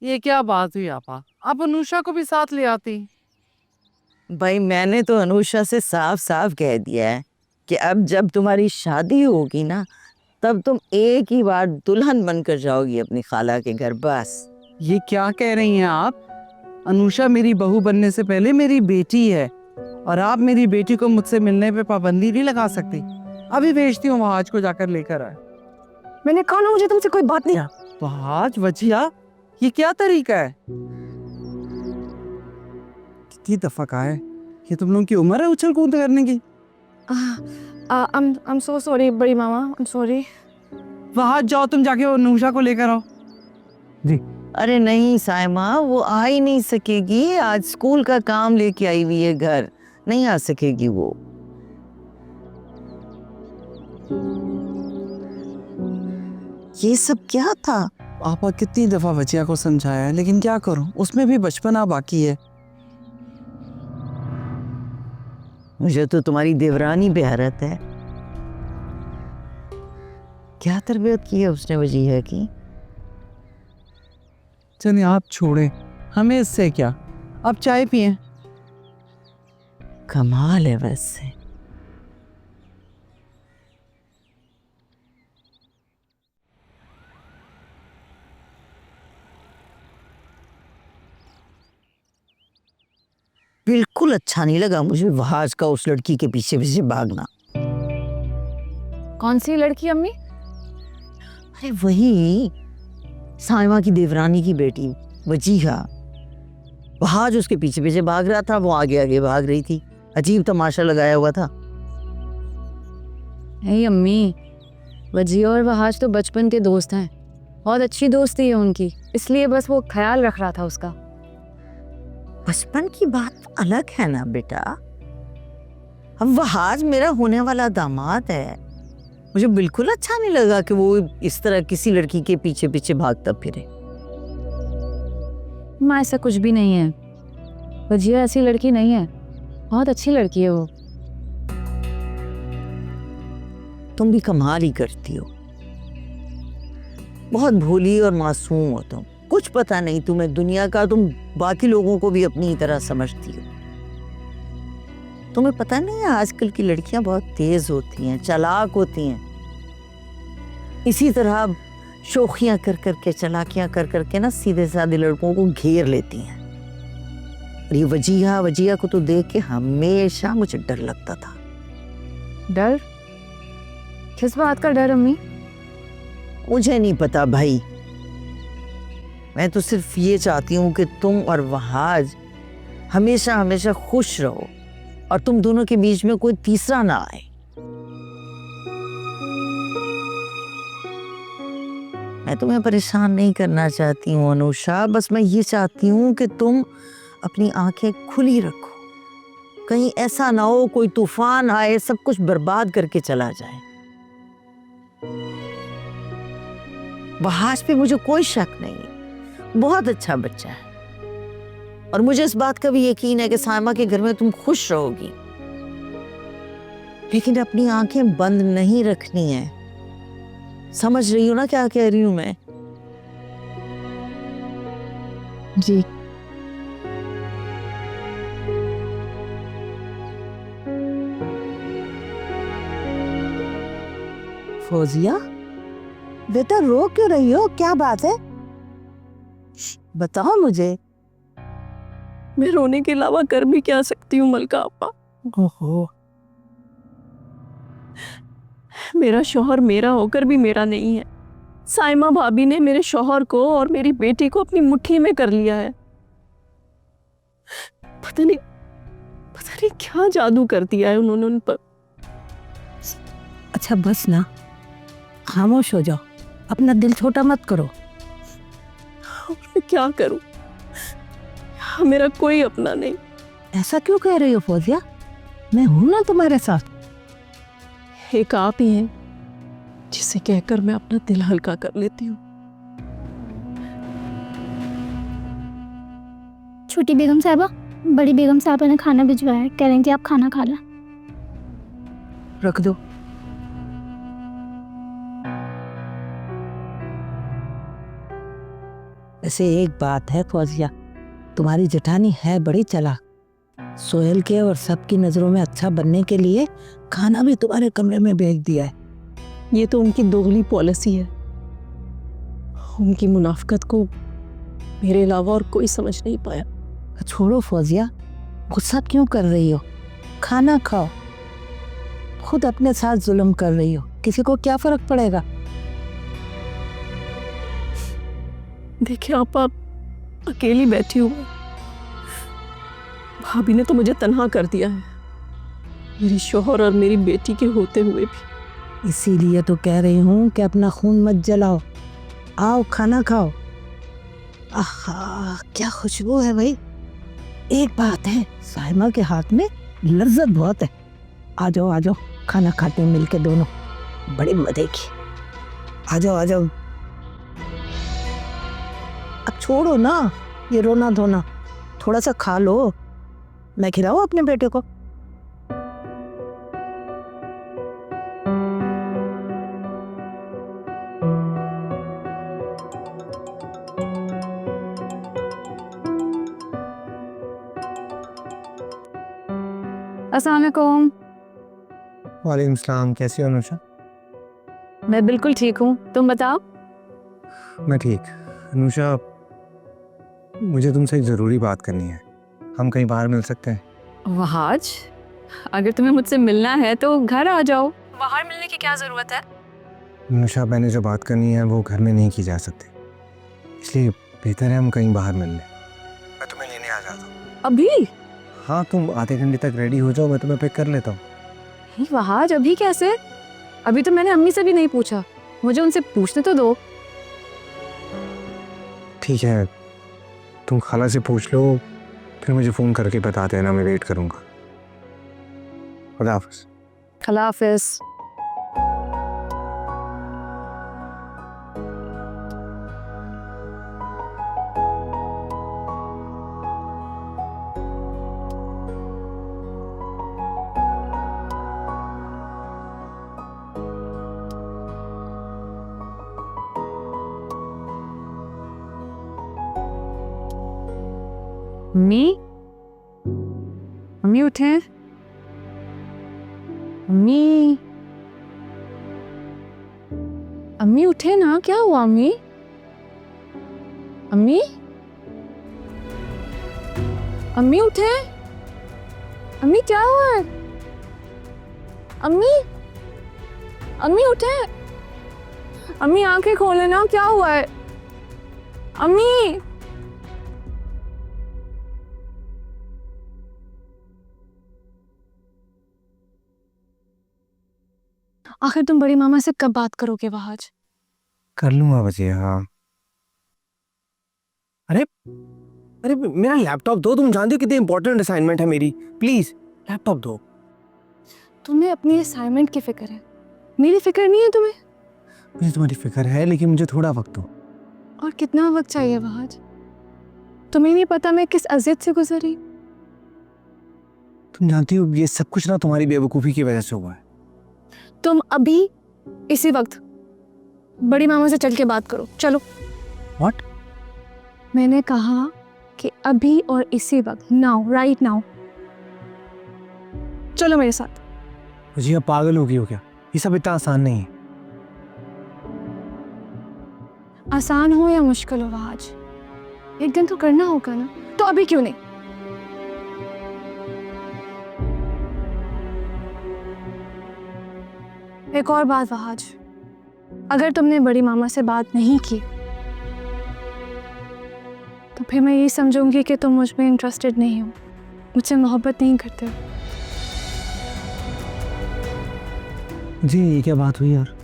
ये क्या बात हुई आपा, आप अनुषा को भी साथ ले आती। भाई मैंने तो अनुषा से साफ साफ कह दिया है कि अब जब तुम्हारी शादी होगी ना, तब तुम एक ही बार दुल्हन बनकर जाओगी अपनी खाला के घर, बस। ये क्या कह रही हैं आप? अनुषा मेरी बहू बनने से पहले मेरी बेटी है, और आप मेरी बेटी को मुझसे मिलने पे पाबंदी नहीं लगा सकती। अभी भेजती हूँ वहाज को, जाकर लेकर आए। मैंने कहा ना मुझे तुमसे कोई बात नहीं। वहाज वजिया, ये क्या तरीका है? कितनी दफा कहा है, ये तुम लोगों की उम्र है उछल कूद करने की। I'm so sorry बड़ी मामा, I'm sorry। वहाज जाओ, तुम जाके वो अनुषा को लेकर आओ। जी। अरे नहीं साइमा, वो आ ही नहीं सकेगी, आज स्कूल का काम लेके आई हुई है घर, नहीं आ सकेगी वो। ये सब क्या था? आपा कितनी दफा वजिया को समझाया है, लेकिन क्या करूं, उसमें भी बचपना बाकी है। मुझे तो तुम्हारी देवरानी पे हैरत है। क्या तरबियत की है उसने वजीहा की? चलिए आप छोड़े, हमें इससे क्या, अब चाय पिए। कमाल है वैसे। बिल्कुल अच्छा नहीं लगा मुझे वहाज का उस लड़की के पीछे पीछे भागना। कौन सी लड़की अम्मी? अरे वही साइमा की देवरानी की बेटी वजीहा। वहाज उसके पीछे पीछे भाग रहा था, वो आगे आगे भाग रही थी। अजीब तमाशा लगाया हुआ था। नहीं अम्मी, वजिया और वहाज तो बचपन के दोस्त हैं, बहुत अच्छी दोस्ती है उनकी, इसलिए बस वो ख्याल रख रहा था उसका। बचपन की बात अलग है ना बेटा। अब वहाज मेरा होने वाला दामाद है, मुझे बिल्कुल अच्छा नहीं लगा कि वो इस तरह किसी लड़की के पीछे पीछे भागता फिरे। माँ ऐसा कुछ भी नहीं है, वजिया ऐसी लड़की नहीं है, बहुत अच्छी लड़की है वो। तुम भी कमाल ही करती हो, बहुत भोली और मासूम हो तुम। कुछ पता नहीं तुम्हें दुनिया का, तुम बाकी लोगों को भी अपनी तरह समझती हो। तुम्हें पता नहीं है आजकल की लड़कियां बहुत तेज होती हैं, चालाक होती हैं। इसी तरह शोखियां कर करके, चालाकियां कर करके ना सीधे साधे लड़कों को घेर लेती हैं। और ये वजिया को तो देख के हमेशा मुझे डर लगता था। डर? किस बात का डर अम्मी? मुझे नहीं पता भाई, मैं तो सिर्फ ये चाहती हूँ कि तुम और वहाज हमेशा हमेशा खुश रहो, और तुम दोनों के बीच में कोई तीसरा ना आए। मैं तुम्हें परेशान नहीं करना चाहती हूँ अनुषा, बस मैं ये चाहती हूँ कि तुम अपनी आंखें खुली रखो, कहीं ऐसा ना हो कोई तूफान आए, सब कुछ बर्बाद करके चला जाए। वहाज पे मुझे कोई शक नहीं, बहुत अच्छा बच्चा है, और मुझे इस बात का भी यकीन है कि साइमा के घर में तुम खुश रहोगी। लेकिन अपनी आंखें बंद नहीं रखनी है, समझ रही हो ना क्या कह रही हूं मैं? जी। फौजिया, बेटा रो क्यों रही हो, क्या बात है? बताओ मुझे। मैं रोने के अलावा कर भी क्या सकती हूँ मलका आपा। ओहो, मेरा शौहर मेरा होकर भी मेरा नहीं है। साइमा भाभी ने मेरे शौहर को और मेरी बेटी को अपनी मुट्ठी में कर लिया है। पता नहीं क्या जादू कर दिया है उन्होंने उन पर। अच्छा बस ना, खामोश हो जाओ, अपना दिल छोटा मत करो। मैं क्या करूं, मेरा कोई अपना नहीं। ऐसा क्यों कह रही हो फौजिया, मैं हूं ना तुम्हारे साथ। एक आप ही हैं जिसे कहकर मैं अपना दिल हल्का कर लेती हूँ। छोटी बेगम साहबा, बड़ी बेगम साहबा ने खाना भिजवाया है, कह रहे हैं कि आप खाना खा लें। रख दो। वैसे एक बात है फौजिया, तुम्हारी जेठानी है बड़ी चालाक। सोहेल के और सबकी नजरों में अच्छा बनने के लिए खाना भी तुम्हारे कमरे में भेज दिया है। ये तो उनकी दोगली पॉलिसी है। उनकी मुनाफकत को मेरे अलावा और कोई समझ नहीं पाया। छोड़ो फौजिया, गुस्सा क्यों कर रही हो? खाना खाओ। खुद अपने साथ जुल्म कर रही हो, किसी को क्या फर्क पड़ेगा? देखिए आप अकेली बैठी हूँ। भाभी ने तो मुझे तन्हा कर दिया है, मेरे शौहर और मेरी बेटी के होते हुए भी। इसीलिए तो कह रही हूँ कि अपना खून मत जलाओ। आओ खाना खाओ। आहा, क्या खुशबू है भाई। एक बात है, साइमा के हाथ में लज्जत बहुत है। आ जाओ खाना खाते हैं मिलके दोनों, बड़े मजे की। आ जाओ। अब छोड़ो ना ये रोना धोना, थोड़ा सा खा लो। मैं खिलाऊं अपने बेटे को? अस्सलाम वालेकुम। वालेकुम सलाम। कैसी हो अनुषा? मैं बिल्कुल ठीक हूँ, तुम बताओ। मैं ठीक। अनुषा, मुझे तुमसे एक ज़रूरी बात करनी है। हम कहीं बाहर मिल सकते हैं? वहाज, अगर तुम्हें मुझसे मिलना है तो घर आ जाओ, बाहर मिलने की क्या ज़रूरत है? अनुषा, मैंने जो बात करनी है वो घर में नहीं की जा सकती, इसलिए बेहतर है हम कहीं बाहर मिल लें। मैं तुम्हें लेने आ जाता हूँ। अभी? हाँ, तुम आधे घंटे तक रेडी हो जाओ, मैं तुम्हें पिक कर लेता हूँ। नहीं वहाज, अभी कैसे? अभी तो मैंने अम्मी से भी नहीं पूछा, मुझे उनसे पूछने तो दो। ठीक है, तुम खाला से पूछ लो, फिर मुझे फ़ोन करके बता देना, मैं वेट करूँगा। खुदा हाफ़िज़। खला हाफिज। अम्मी, अम्मी उठे। अम्मी, अम्मी उठे ना, क्या हुआ अम्मी? अम्मी, अम्मी उठे। अम्मी क्या हुआ है? अम्मी, अम्मी उठे। अम्मी आंखें खोले ना, क्या हुआ है? अम्मी, आखिर तुम बड़ी मामा से कब बात करोगे वहाज? कर लूँगा बच्चे। हाँ। अरे मेरा लैपटॉप दो। तुम जानते हो कितनी इंपॉर्टेंट असाइनमेंट है मेरी। प्लीज़ लैपटॉप दो। तुम्हें अपनी असाइनमेंट की फिक्र है, मेरी फिक्र नहीं है तुम्हें? मुझे तुम्हारी फिक्र है, लेकिन मुझे थोड़ा वक्त दो। और कितना वक्त चाहिए वहाज? तुम्हें नहीं पता मैं किस अजियत से गुजरी? तुम जानती हो ये सब कुछ ना तुम्हारी बेवकूफ़ी की वजह से हुआ है। तुम अभी इसी वक्त बड़ी मामा से चल के बात करो, चलो। What? मैंने कहा कि अभी और इसी वक्त, नाउ, राइट नाउ। चलो मेरे साथ। मुझे अब पागल हो गई हो क्या? ये सब इतना आसान नहीं है। आसान हो या मुश्किल हो आज, एक दिन तो करना होगा ना, तो अभी क्यों नहीं? एक और बात वहाज, अगर तुमने बड़ी मामा से बात नहीं की तो फिर मैं ये समझूंगी कि तुम मुझ में इंटरेस्टेड नहीं हो, मुझसे मोहब्बत नहीं करते हो। जी, ये क्या बात हुई यार?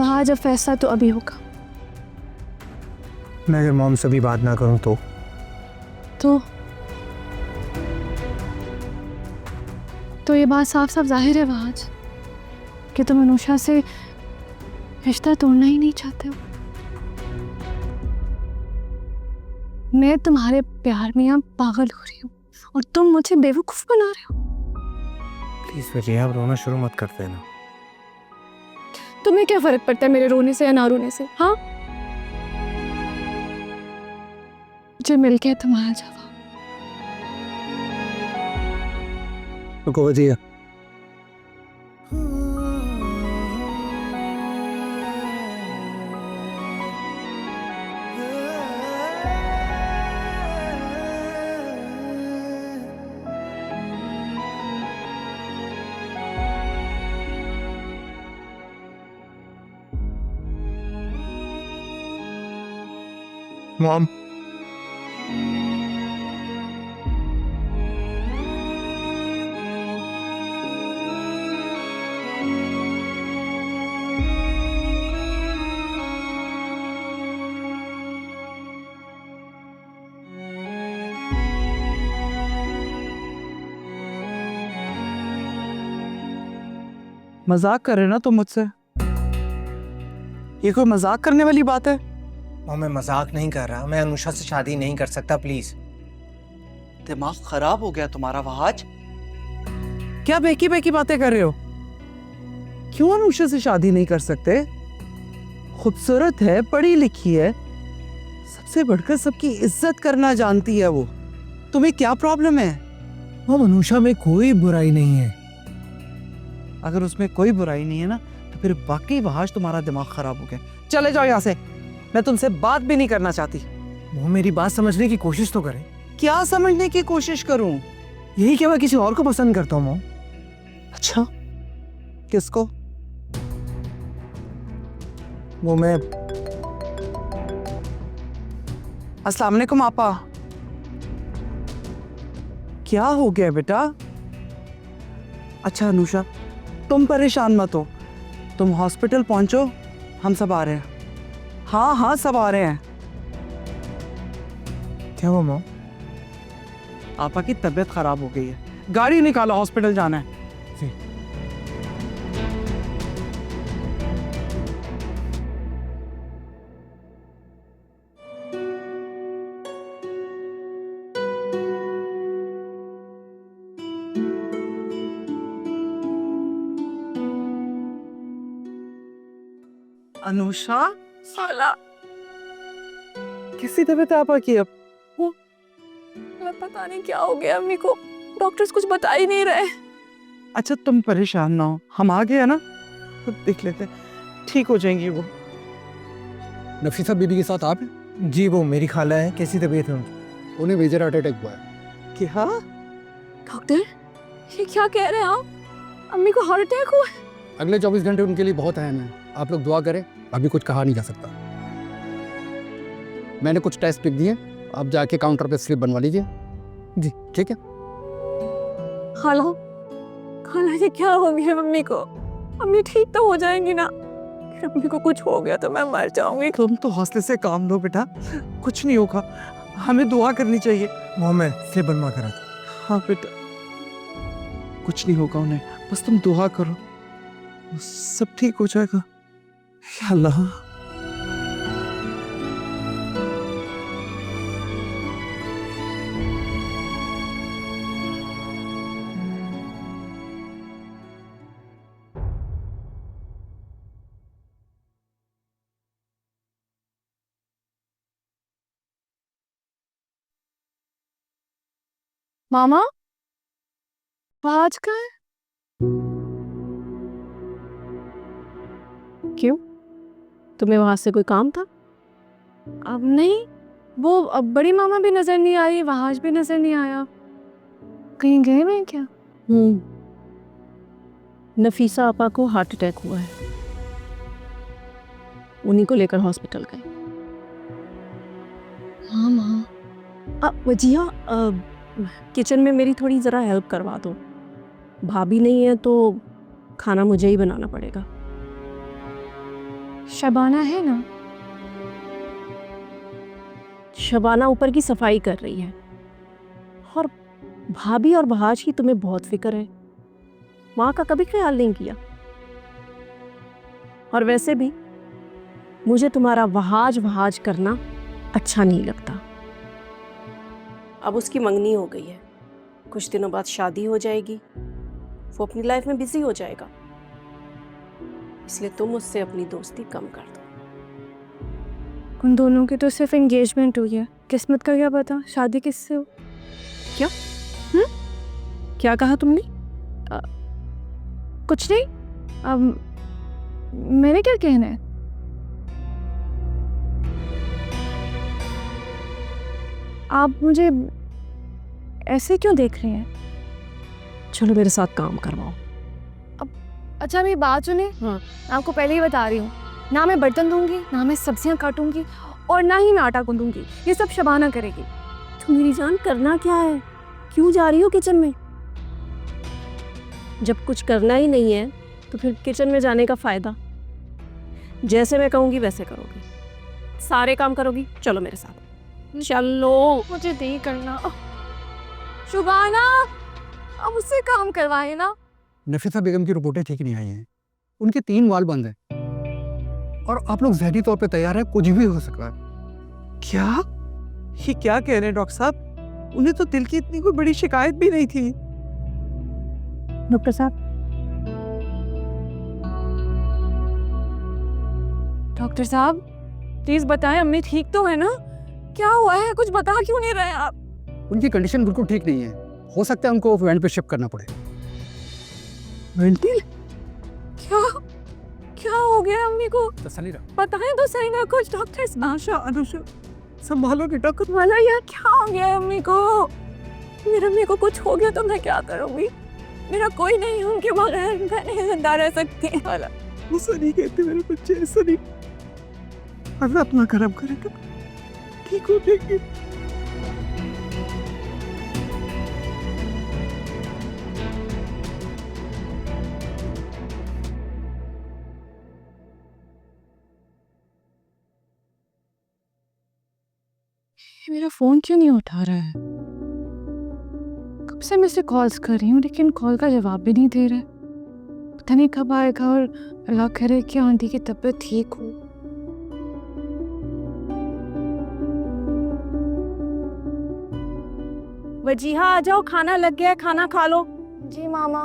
वहाँ जब फैसला तो अभी होगा। मैं अगर मॉम से भी बात ना करूं तो ये बात साफ साफ जाहिर है वहाज कि तुम अनुषा से रिश्ता तोड़ना ही नहीं चाहते हो। मैं तुम्हारे प्यार में यहाँ पागल हो रही हूँ और तुम मुझे बेवकूफ बना रहे हो। प्लीज वजह, आप रोना शुरू मत कर देना। तुम्हें क्या फर्क पड़ता है मेरे रोने से या ना रोने से? हाँ, मुझे मिल के तुम्हारा जवाब। रुको वजिया, मॉम मजाक कर रहे ना तुम मुझसे? ये कोई मजाक करने वाली बात है? मॉम मैं मजाक नहीं कर रहा, मैं अनुषा से शादी नहीं कर सकता, प्लीज। दिमाग खराब हो गया तुम्हारा वहाज? क्या बेकी बेकी बातें कर रहे हो? क्यों अनुषा से शादी नहीं कर सकते? खूबसूरत है, पढ़ी लिखी है, सबसे बढ़कर सबकी इज्जत करना जानती है वो। तुम्हें क्या प्रॉब्लम है? मॉम अनुषा में कोई बुराई नहीं है। अगर उसमें कोई बुराई नहीं है ना, तो फिर वाकई वहाज तुम्हारा दिमाग खराब हो गया। चले जाओ यहाँ से, मैं तुमसे बात भी नहीं करना चाहती। वो मेरी बात समझने की कोशिश तो करे। क्या समझने की कोशिश करूं? यही क्या मैं किसी और को पसंद करता हूँ मॉम? अच्छा, किसको? वो मैं अस्सलाम वालेकुम आपा। क्या हो गया बेटा? अच्छा अनुषा, तुम परेशान मत हो, तुम हॉस्पिटल पहुंचो, हम सब आ रहे हैं। हाँ हाँ, सब आ रहे हैं। क्या हुआ मॉम? आपा की तबीयत खराब हो गई है, गाड़ी निकालो, हॉस्पिटल जाना है। जी। अनुषा, साला, किसी तबीयत है आपा की अब? पता नहीं क्या हो गया अम्मी को, डॉक्टर्स कुछ बता ही नहीं रहे। अच्छा तुम परेशान ना हो, हम आ गए हैं ना, तो देख लेते हैं, ठीक हो जाएंगी वो। नफीसा बीबी के साथ आप हैं? जी वो मेरी खाला है, कैसी तबीयत है उनकी? उन्हें मेजर हार्ट अटैक हुआ है। क्या? डॉक्टर, ये क्या कह रहे हैं आप? अम्मी को हार्ट अटैक हुआ है? अगले 24 घंटे उनके लिए बहुत अहम है, आप लोग दुआ करें। अभी कुछ कहा नहीं जा सकता। मैंने कुछ टेस्ट लिख दिए, आप जाके काउंटर पे स्लिप बनवा लीजिए। जी ठीक है। खाला, खाला ये क्या हो गया मम्मी को? अम्मी ठीक तो हो जाएंगी ना? फिर अम्मी को कुछ हो गया तो मैं मर जाऊंगी। तुम तो हौसले से काम लो बेटा, कुछ नहीं होगा, हमें दुआ करनी चाहिए। मॉम मैं से बनवा करा था। हाँ बेटा, कुछ नहीं होगा उन्हें, बस तुम दुआ करो, सब ठीक हो जाएगा। या अल्लाह। मामा, आज का है? क्यों, तुम्हें वहां से कोई काम था? अब नहीं, वो अब बड़ी मामा भी नजर नहीं आई, वहाज भी नजर नहीं आया, कहीं गए मैं क्या? नफीसा आपा को हार्ट अटैक हुआ है, उन्हीं को लेकर हॉस्पिटल गए। मामा, वजिया, किचन में मेरी थोड़ी ज़रा हेल्प करवा दो। भाभी नहीं है तो खाना मुझे ही बनाना पड़ेगा। शबाना है ना? शबाना ऊपर की सफाई कर रही है, और भाभी और वहाज की तुम्हें बहुत फिक्र है, माँ का कभी ख्याल नहीं किया। और वैसे भी मुझे तुम्हारा वहाज वहाज करना अच्छा नहीं लगता। अब उसकी मंगनी हो गई है, कुछ दिनों बाद शादी हो जाएगी, वो अपनी लाइफ में बिजी हो जाएगा। इसलिए तुम मुझसे अपनी दोस्ती कम कर दो। उन दोनों की तो सिर्फ एंगेजमेंट हुई है, किस्मत का क्या पता शादी किससे हो। क्या कहा तुमने? कुछ नहीं, अब मैंने क्या कहना है। आप मुझे ऐसे क्यों देख रही हैं? चलो मेरे साथ काम करवाओ। अच्छा मेरी बात सुनिए, हाँ। आपको पहले ही बता रही हूँ, ना मैं बर्तन धोऊंगी, ना मैं सब्जियां काटूंगी, और ना ही मैं आटा गूंदूंगी। ये सब शबाना करेगी। तो मेरी जान करना क्या है? क्यों जा रही हो किचन में? जब कुछ करना ही नहीं है तो फिर किचन में जाने का फायदा? जैसे मैं कहूँगी वैसे करोगी, सारे काम करोगी। चलो मेरे साथ, चलो। मुझे नहीं करना। शुबाना, अब उससे काम करवाए ना। नफीसा बेगम की रिपोर्टें ठीक नहीं आई हैं, उनके 3 वाल बंद हैं और आप लोग ज़हनी तौर पे तैयार हैं, कुछ भी हो सकता है। क्या? ये क्या कह रहे हैं डॉक्टर साहब? उन्हें तो दिल की इतनी कोई बड़ी शिकायत भी नहीं थी। डॉक्टर साहब, डॉक्टर साहब प्लीज बताएं, अम्मी ठीक तो है ना? क्या हुआ है? कुछ बता क्यों नहीं रहे आप? उनकी कंडीशन बिल्कुल ठीक नहीं है, हो सकता है उनको वेंट पे शिफ्ट करना पड़े। वेंटिल? क्या क्या हो गया अम्मी को? तसल्ली रख। बताएं तो सही ना कुछ। डॉक्टर आशा, अनुषा, संभालो बेटा। कुछ वाला यार, क्या हो गया अम्मी को? मेरे अम्मी को कुछ हो गया तो मैं क्या करूंगी? मेरा कोई नहीं है उनके बगैर, मैं नहीं जिंदा रह सकती। वाला ऐसा नहीं कहते मेरे बच्चे, ऐसा नहीं। अल्लाह अपना करम करेगा, ठीक हो जाएगी। मेरा फोन क्यों नहीं उठा रहा है? कब से मैं इसे कॉल्स कर रही हूँ लेकिन कॉल का जवाब भी नहीं दे रहा है। पता नहीं कब आएगा, और अल्लाह करे कि आंटी की तबीयत ठीक हो। वजीहा आ जाओ, खाना लग गया है, खाना खा लो। जी मामा।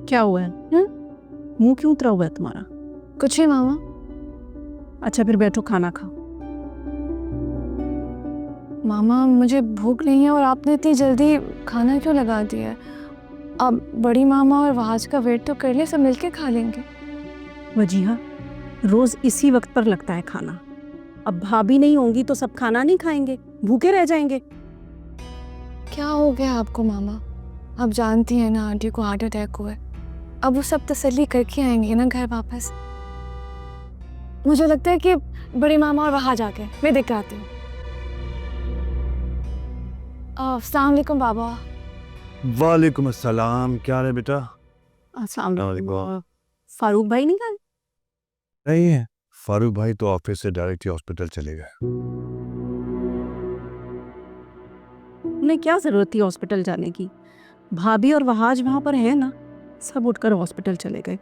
क्या हुआ है? मुंह क्यों उतरा हुआ है तुम्हारा? कुछ नहीं मामा। अच्छा फिर बैठो, खाना खाओ। मामा मुझे भूख नहीं है और आपने इतनी जल्दी खाना क्यों लगा दिया है? अब बड़ी मामा और वहाज का वेट तो कर ले, सब मिलके खा लेंगे। वजीहा, रोज इसी वक्त पर लगता है खाना। अब भाभी नहीं होंगी तो सब खाना नहीं खाएंगे, भूखे रह जाएंगे। क्या हो गया आपको मामा? आप जानती हैं ना आंटी को हार्ट अटैक हुआ है। अब वो सब तसल्ली करके आएंगे ना घर वापस। मुझे लगता है कि बड़ी मामा और वहां जाके मैं देख के आती हूँ। अस्सलाम वालेकुम बाबा। वालेकुम अस्सलाम। क्या है बेटा? अस्सलाम वालेकुम। वालेकुम। फारूक भाई नहीं गए? नहीं है, फारूक भाई तो ऑफिस से डायरेक्ट ही हॉस्पिटल चले गए। उन्हें क्या जरूरत थी हॉस्पिटल जाने की? भाभी और वहाज वहां पर है ना, सब उठकर हॉस्पिटल चले गए।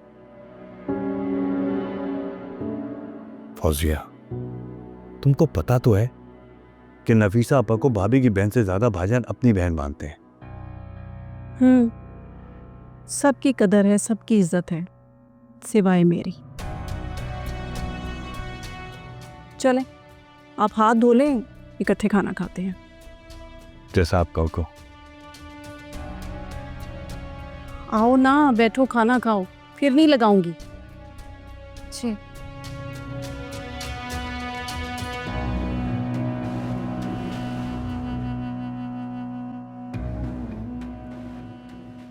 फौजिया, तुमको पता तो है कि नफीसा आपा को भाभी की बहन से ज्यादा भाईजान अपनी बहन मानते हैं। सबकी कदर है, सबकी इज्जत है, सिवाय मेरी। चलें, आप हाथ धो लें, इकट्ठे खाना खाते हैं। जैसा आप कहो। आओ ना, बैठो खाना खाओ, फिर नहीं लगाऊंगी। जी।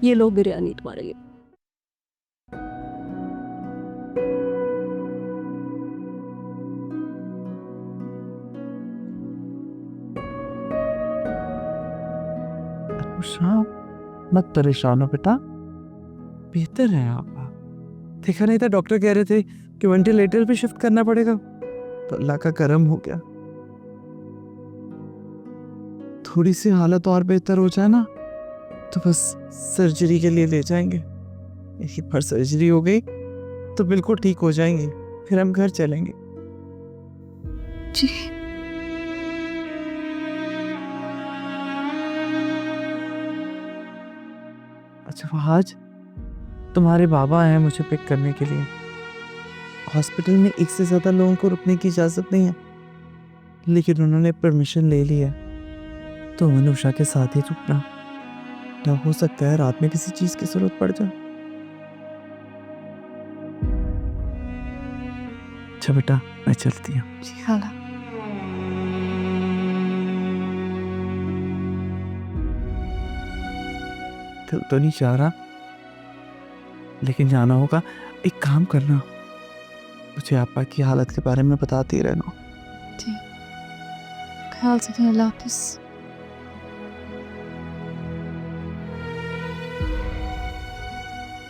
ये लो बिरयानी तुम्हारे लिए। मत परेशान हो बेटा, बेहतर है आप। देखा नहीं था डॉक्टर कह रहे थे कि वेंटिलेटर पे शिफ्ट करना पड़ेगा, तो अल्लाह का करम हो गया। थोड़ी सी हालत और बेहतर हो जाए ना तो बस सर्जरी के लिए ले जाएंगे। एक बार सर्जरी हो गई तो बिल्कुल ठीक हो जाएंगे, फिर हम घर चलेंगे। जी। आज तुम्हारे बाबा आए हैं मुझे पिक करने के लिए। हॉस्पिटल में एक से ज़्यादा लोगों को रुकने की इजाज़त नहीं है, लेकिन उन्होंने परमिशन ले ली है, तो अनुषा के साथ ही रुकना। क्या हो सकता है रात में किसी चीज़ की ज़रूरत पड़ जाए। अच्छा बेटा, मैं चलती हूँ। जी खाला। दिल तो नहीं चाह रहा, लेकिन जाना होगा। एक काम करना, मुझे आपा की हालत के बारे में बताते ही रहना। जी, ख्याल से, अल्लाह हाफिज़।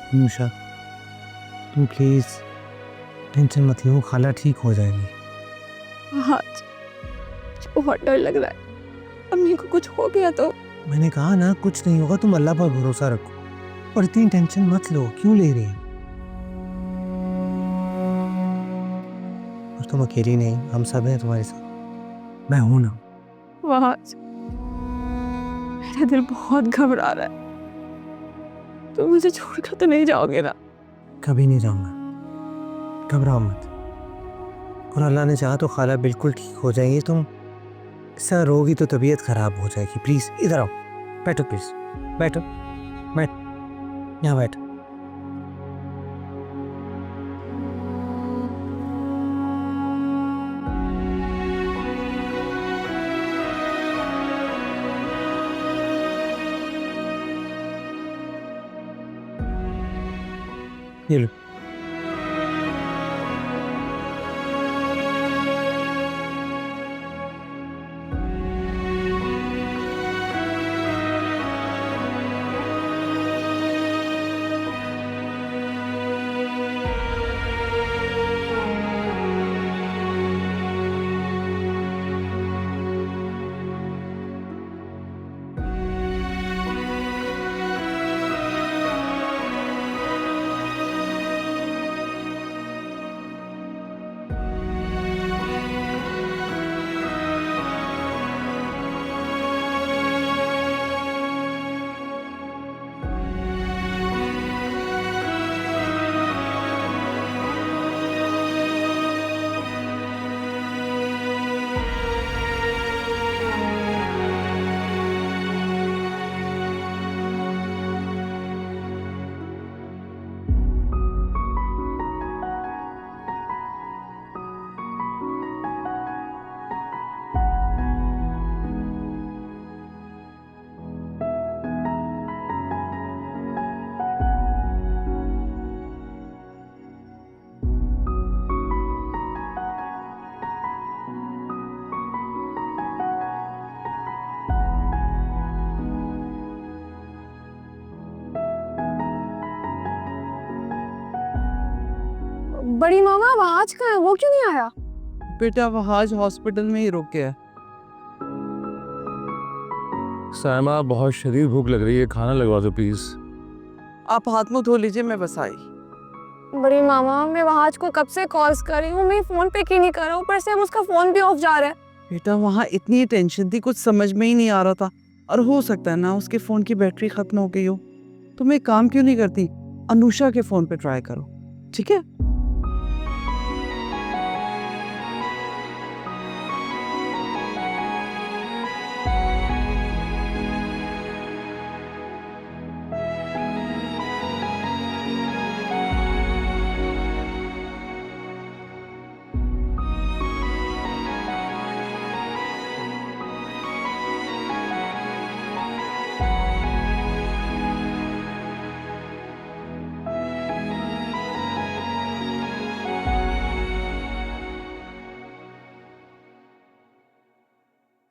अनुषा, तुम प्लीज टेंशन मत लो, खाला ठीक हो जाएगी। आज मुझे बहुत डर लग रहा है, अम्मी को कुछ हो गया तो। मैंने कहा ना कुछ नहीं होगा, तुम अल्लाह पर भरोसा रखो और इतनी टेंशन मत लो। क्यों ले रही हो? और तुम अकेली नहीं, हम सब हैं तुम्हारे साथ। मैं हूं ना। आज मेरा दिल बहुत घबरा रहा है, तो मुझे छोड़कर तो नहीं जाओगे ना? कभी नहीं जाऊंगा, घबराओ मत। और अल्लाह ने चाहा तो खाला बिल्कुल ठीक हो जाएगी। तुम ऐसा रोगी तो तबीयत खराब हो जाएगी। प्लीज इधर आओ, बैठो प्लीज, बैठो, बैठ, यहाँ बैठो। ये लो। बड़ी मामा आज कहाँ है? वो क्यों नहीं आया? बेटा वहाज हॉस्पिटल में ही रुक गया। सायमा, बहुत शदीद भूख लग रही है, खाना लगवा दो प्लीज। आप हाथ मुंह धो लीजिए, मैं बस आई। बड़ी मामा मैं वहाज को कब से कॉल्स कर रही हूँ, मैं फोन पे क्यों नहीं कर रहा हूँ? ऊपर से अब उसका फोन भी ऑफ जा रहा है। बेटा वहाँ इतनी टेंशन थी, कुछ समझ में ही नहीं आ रहा था। और हो सकता है ना उसके फोन की बैटरी खत्म हो गई हो। तुम एक काम क्यों नहीं करती, अनुषा के फोन पे ट्राई करो, ठीक है?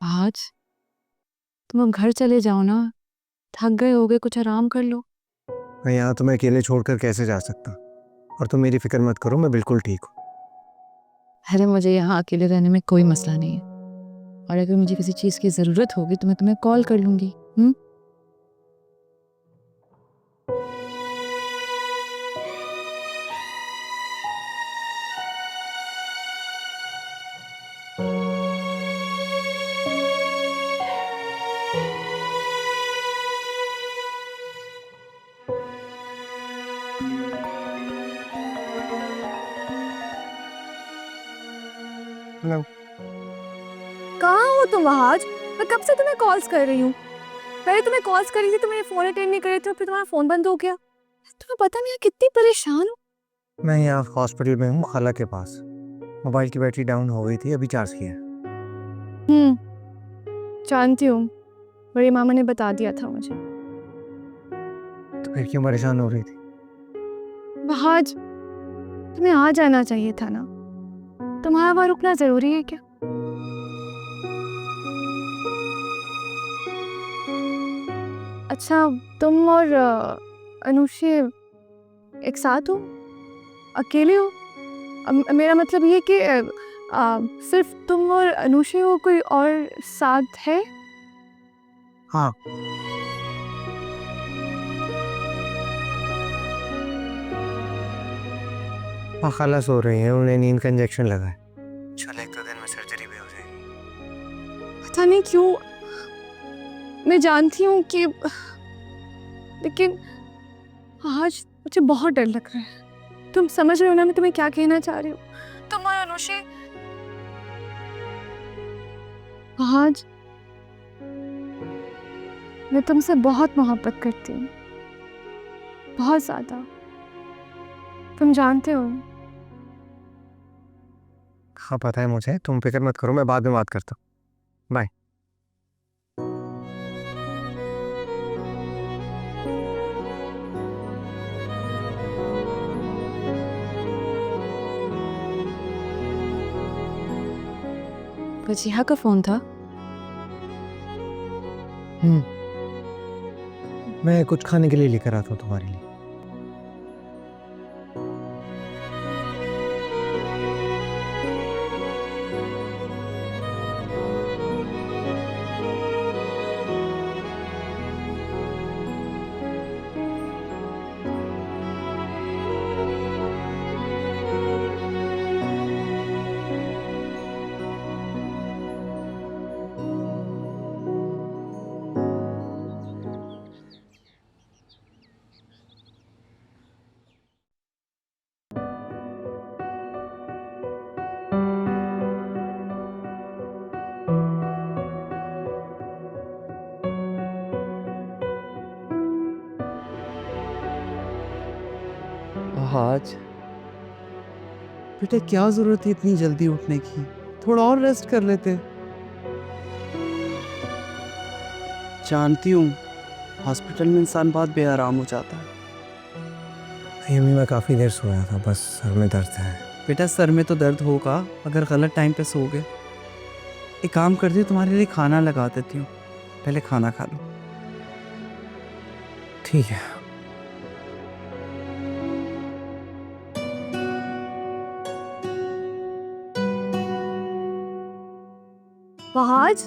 आज तुम अब घर चले जाओ ना, थक गए होगे, कुछ आराम कर लो। मैं यहाँ तुम्हें अकेले छोड़कर कैसे जा सकता? और तुम मेरी फिक्र मत करो, मैं बिल्कुल ठीक हूँ। अरे मुझे यहाँ अकेले रहने में कोई मसला नहीं है, और अगर मुझे किसी चीज़ की ज़रूरत होगी तो मैं तुम्हें कॉल कर लूँगी। हेलो। कहाँ हो तुम आज? मैं कब से तुम्हें कॉल्स कर रही हूँ। पहले तुम्हें कॉल्स करी थी, तुम्हें फोन अटेंड नहीं कर रहे थे, फिर तुम्हारा फोन बंद हो गया। तुम्हें पता नहीं है कितनी परेशान हूँ। मैं यहाँ हॉस्पिटल में हूँ, खाला के पास। मोबाइल की बैटरी डाउन हो गई थी, अभी चार्ज किया है। जानती हूँ, बड़ी मामा ने बता दिया था मुझे। तो फिर क्यों परेशान हो रही थी? आज तुम्हें आ जाना चाहिए था ना। तुम्हारा वहाँ रुकना जरूरी है क्या? अच्छा, तुम और अनुषे एक साथ हो? अकेले हो? मेरा मतलब ये कि सिर्फ तुम और अनुषे हो, कोई और साथ है? हाँ। खाला सो रही हैं, उन्हें नींद का इंजेक्शन लगा है। चल एक दो दिन में सर्जरी भी हो जाएगी। पता नहीं क्यों, मैं जानती हूँ कि, लेकिन आज मुझे बहुत डर लग रहा है। तुम समझ रहे हो ना मैं तुम्हें क्या कहना चाह रही हूँ? तुम और अनुषे, आज मैं तुमसे बहुत मोहब्बत करती हूँ, बहुत ज्यादा। तुम जानते हो। हाँ पता है मुझे, तुम फिक्र मत करो, मैं बाद में बात करता हूँ। बाय। वजीहा का फोन था? मैं कुछ खाने के लिए लेकर आता हूँ तुम्हारे लिए। आज बेटा क्या जरूरत है इतनी जल्दी उठने की? थोड़ा और रेस्ट कर लेते। जानती हूँ, हॉस्पिटल में इंसान बहुत बेआराम हो जाता है। अम्मी मैं काफ़ी देर सोया था, बस सर में दर्द है। बेटा सर में तो दर्द होगा अगर गलत टाइम पे सो गए। एक काम करती हूँ, तुम्हारे लिए खाना लगा देती हूँ, पहले खाना खा लो। ठीक है। वहाज,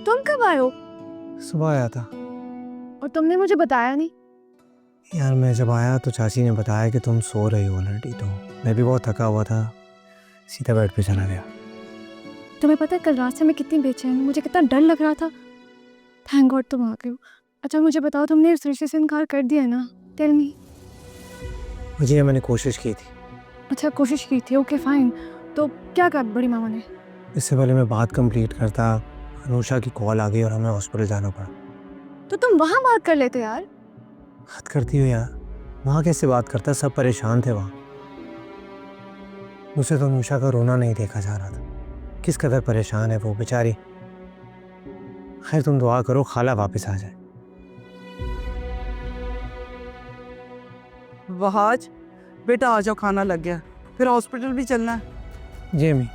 तुम कब आए हो? सुबह आया था। और तुमने मुझे बताया नहीं। यार मैं जब आया तो चाची ने बताया कि तुम सो रही हो ऑलरेडी, तो मैं भी बहुत थका हुआ था, सीधा बेड पे चला गया। तुम्हें पता है कल रात से मैं कितनी बेचैन हूँ, मुझे कितना डर लग रहा था। थैंक गॉड तुम आ गए हो। अच्छा मुझे बताओ, तुमने इस रिश्ते से इनकार कर दिया ना? Tell me. मुझे मैंने कोशिश की थी। अच्छा कोशिश की थी, ओके फाइन। तो क्या कहा बड़ी मामा ने? इससे पहले मैं बात कंप्लीट करता, अनुषा की कॉल आ गई और हमें हॉस्पिटल जाना पड़ा। तो तुम वहाँ बात कर लेते यार। बात करती हो यार, वहाँ कैसे बात करता, सब परेशान थे वहाँ। मुझसे तो अनुषा का रोना नहीं देखा जा रहा था, किस कदर परेशान है वो बेचारी। खैर तुम दुआ करो खाला वापस आ जाए। वहाज बेटा आ जाओ, खाना लग गया, फिर हॉस्पिटल भी चलना है। जी अम्मी।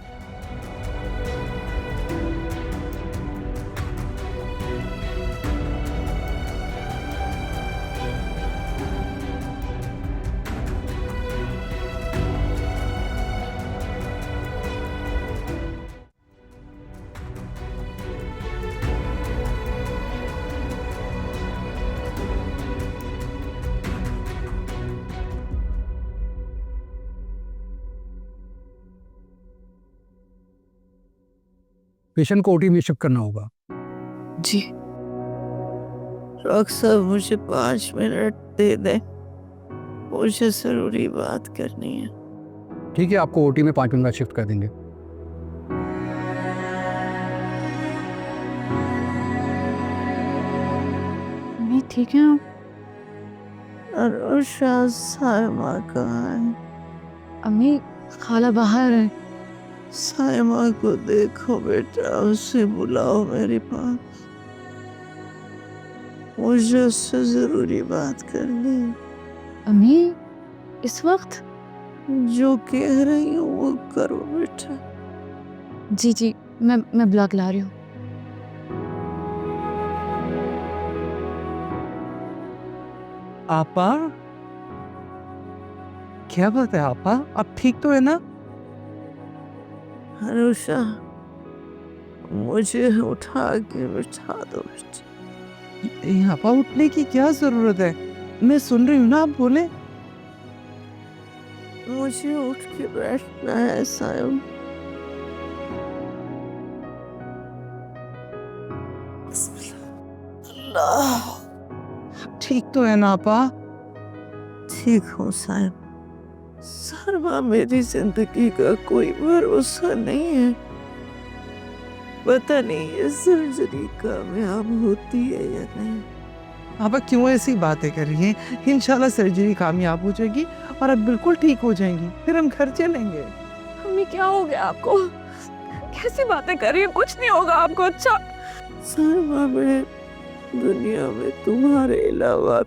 पेशेंट को ओटी में शिफ्ट करना होगा। जी डॉक्टर साहब, मुझे 5 मिनट दे दें। मुझे जरूरी बात करनी है। ठीक है, आपको ओटी में 5 मिनट शिफ्ट कर देंगे। अम्मी ठीक है आप? अनुषा साइमा कहाँ है? अम्मी खाला बाहर है। साइमा को देखो बेटा, उसे बुलाओ मेरे पास। मुझे उससे जरूरी बात करनी है। अम्मी इस वक्त? जो कह रही हूँ वो करो बेटा। जी जी, मैं ब्लॉक ला रही हूँ। आपा, क्या बात है आपा, आप ठीक तो है ना? अनुषा, मुझे उठा के बिठा दो बेटा। यहाँ पर उठने की क्या जरूरत है? मैं सुन रही हूँ ना, आप बोले। मुझे उठ के बैठना है साइम। अल्लाह। ठीक तो है ना आपा? ठीक हूँ साइम। साइमा मेरी जिंदगी का कोई भरोसा नहीं है। पता नहीं ये सर्जरी कामयाब होती है या नहीं। आपा क्यों ऐसी बातें कर रही हैं? इंशाल्लाह सर्जरी कामयाब हो जाएगी और आप बिल्कुल ठीक हो जाएंगी, फिर हम घर चलेंगे। अम्मी क्या हो गया आपको? कैसी बातें कर रही है? कुछ नहीं होगा आपको। अच्छा साइमा, मैं दुनिया में तुम्हारे अलावा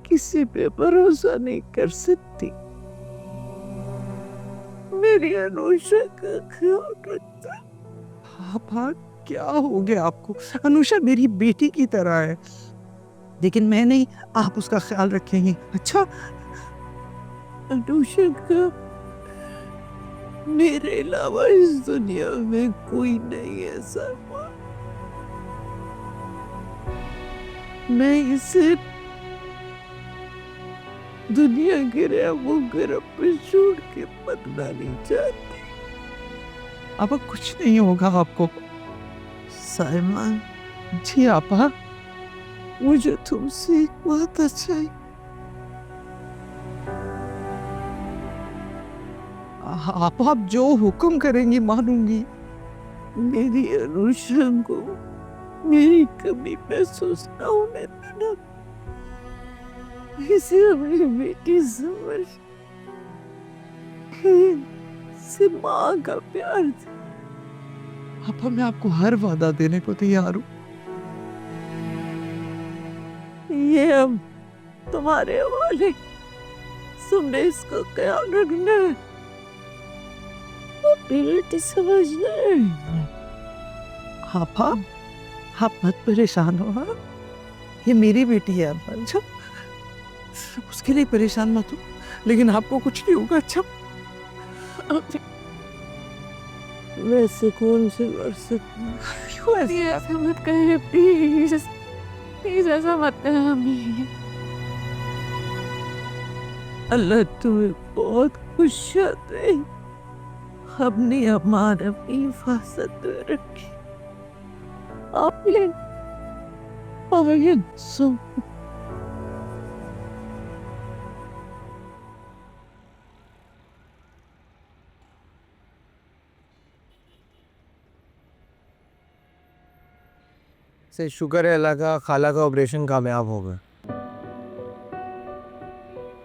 किसी पे भरोसा नहीं कर सकती। मेरी अनुषा का ख्याल रखता। आपा क्या हो गया आपको? अनुषा मेरी बेटी की तरह है, लेकिन मैं नहीं, आप उसका ख्याल रखेंगे। अच्छा, अनुषा का मेरे अलावा इस दुनिया में कोई नहीं है साइमा। मैं इसे दुनिया के रैबों गरब पे छोड़ के बदला नहीं चाहती। आपा कुछ नहीं होगा आपको। साइमा, जी आपा। मुझे तुमसे एक बात चाहिए। आप जो हुक्म करेंगी मानूंगी। मेरी अनुषा को मेरी कमी महसूस न होने देना। इसे अपनी बेटी समझ, इसे माँ का प्यार दे। आपा मैं आपको हर वादा देने को तैयार हूँ। ये अब तुम्हारे हवाले। तुमने इसका ख्याल रखना है, अपनी बेटी समझना है। आपा आप मत परेशान हो। हाँ, ये मेरी बेटी है। आपा अच्छा, उसके लिए परेशान मत हो, लेकिन आपको कुछ नहीं होगा। अच्छा, मैं सुकून से मर सकती हूँ। क्यों ऐसे? ऐसा मत कहे प्लीज, प्लीज ऐसा मत कहे अम्मी। अल्लाह तुम्हें बहुत खुशियाँ दे। अपनी अमान अपनी हिफाजत में रखी। आमीन आमीन। से शुक्र है अल्लाह का, खाला का ऑपरेशन कामयाब हो गया।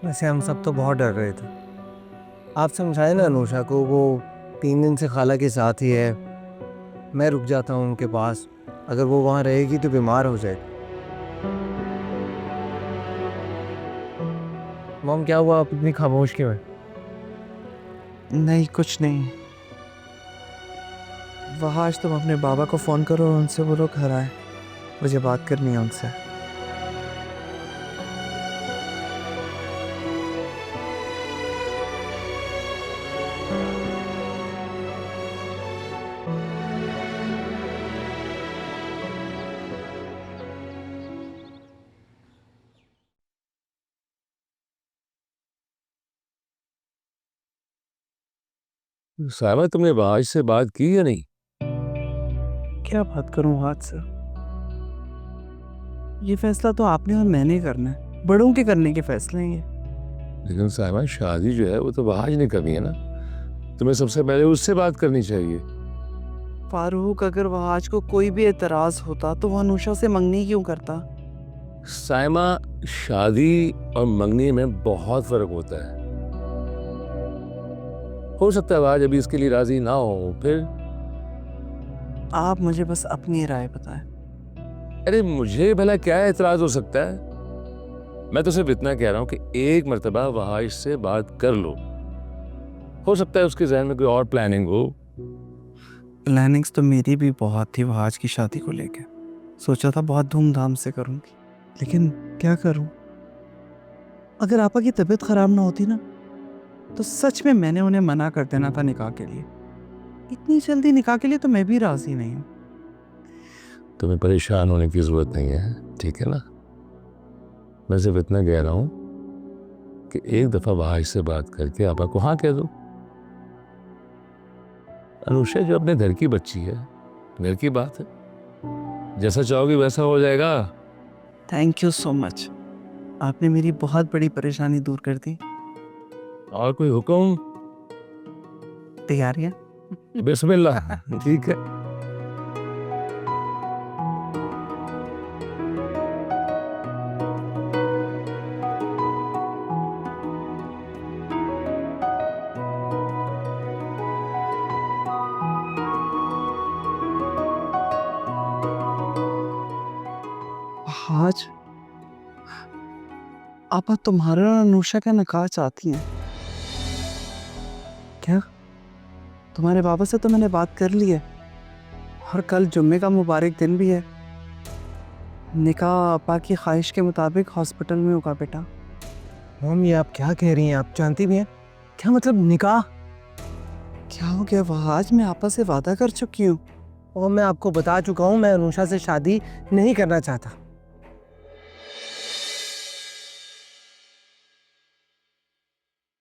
वैसे हम सब तो बहुत डर रहे थे। आप समझाए ना अनुषा को, वो 3 दिन से खाला के साथ ही है। मैं रुक जाता हूँ उनके पास, अगर वो वहाँ रहेगी तो बीमार हो जाएगी। मॉम क्या हुआ, आप इतनी खामोश क्यों है? नहीं कुछ नहीं। वहाँ आज तुम अपने बाबा को फोन करो और उनसे बोलो घर आए, मुझे बात करनी है उनसे। साहिबा, तुमने बाज से बात की या नहीं? क्या बात करूं हाथ से? ये फैसला तो आपने और मैंने करना है, बड़ों के करने के फैसले हैं ये। लेकिन साहिबा शादी जो है वो तो वहाज ने करनी है ना, तुम्हें सबसे पहले उससे बात करनी चाहिए। फारूक, अगर वहाज को कोई भी एतराज होता तो वो अनुषा से मंगनी क्यों करता? साइमा, शादी और मंगनी में बहुत फर्क होता है। हो सकता है आज अभी इसके लिए राजी ना हो, फिर आप मुझे बस अपनी राय बताएं। अरे मुझे भला क्या एतराज हो सकता है? मैं तो सिर्फ इतना कह रहा हूं कि एक मर्तबा वहाज से बात कर लो। हो सकता है उसके जहन में कोई और प्लानिंग हो। प्लानिंग्स तो मेरी भी बहुत थी वहाज की शादी को लेकर। सोचा था बहुत धूमधाम से करूंगी, लेकिन क्या करूं? अगर आपा की तबीयत खराब ना होती ना तो सच में मैंने उन्हें मना कर देना था निकाह के लिए। इतनी जल्दी निकाह के लिए तो मैं भी राजी नहीं हूं। तुम्हें परेशान होने की जरूरत नहीं है, ठीक है ना? मैं सिर्फ इतना कह रहा हूं कि एक दफा वहाज से बात करके आपा को हाँ कह दो। अनुषा जो अपने घर की बच्ची है, घर की बात है, जैसा चाहोगी वैसा हो जाएगा। थैंक यू सो मच, आपने मेरी बहुत बड़ी परेशानी दूर कर दी। और कोई हुक्म? तैयारियां? बिस्मिल्लाह। ठीक है। आज आपा तुम्हारा और अनुषा का निकाह चाहती हैं क्या? तुम्हारे बाबा से तो मैंने बात कर ली है और कल जुम्मे का मुबारक दिन भी है। निकाह आपा की ख्वाहिश के मुताबिक हॉस्पिटल में होगा बेटा। मॉम, ये आप क्या कह रही हैं? आप जानती भी हैं क्या मतलब निकाह? क्या हो गया वहाज? मैं आपा से वादा कर चुकी हूँ। और मैं आपको बता चुका हूँ मैं अनुषा से शादी नहीं करना चाहता।